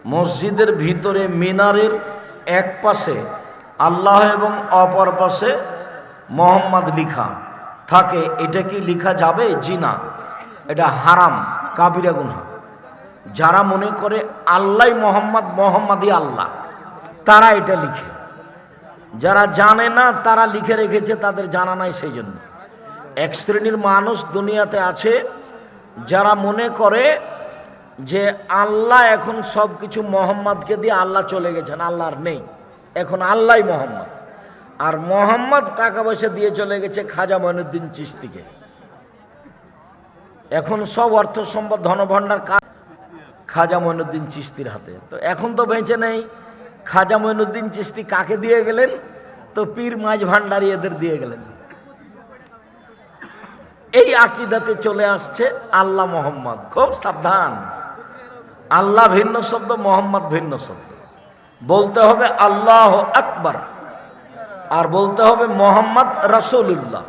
মসজিদের ভিতরে মিনারের এক পাশে আল্লাহ এবং অপর পাশে মোহাম্মদ লিখা থাকে, এটা কি লিখা যাবে? জি না, এটা হারাম, কাবিরা গুনাহ। যারা মনে করে আল্লাহ মোহাম্মদ, মোহাম্মদই আল্লাহ, তারা এটা লিখে। যারা জানে না তারা লিখে রেখেছে, তাদের জানা নাই সেই জন্য। এক শ্রেণীর মানুষ দুনিয়াতে আছে যারা মনে করে যে আল্লাহ এখন সব কিছু মোহাম্মদকে দিয়ে আল্লাহ চলে গেছেন, আল্লাহ আর নেই, এখন আল্লাহ মোহাম্মদ। আর মোহাম্মদ টাকা পয়সা দিয়ে চলে গেছে খাজা মঈনুদ্দিন চিশতিকে। এখন সব অর্থ সম্পদ ধনভাণ্ডার খাজা মঈনুদ্দিন চিশতির হাতে। তো এখন তো বেঁচে নেই। খাজা মঈনুদ্দিন চিশতি কাকে দিয়ে গেলেন? তো পীর মাঝ ভান্ডারী এদের দিয়ে গেলেন। এই আকীদাতে চলে আসছে আল্লাহ মোহাম্মদ। খুব সাবধান, আল্লাহ ভিন্ন শব্দ, মোহাম্মদ ভিন্ন শব্দ। বলতে হবে আল্লাহ আকবার, আর বলতে হবে মোহাম্মদ রাসূলুল্লাহ।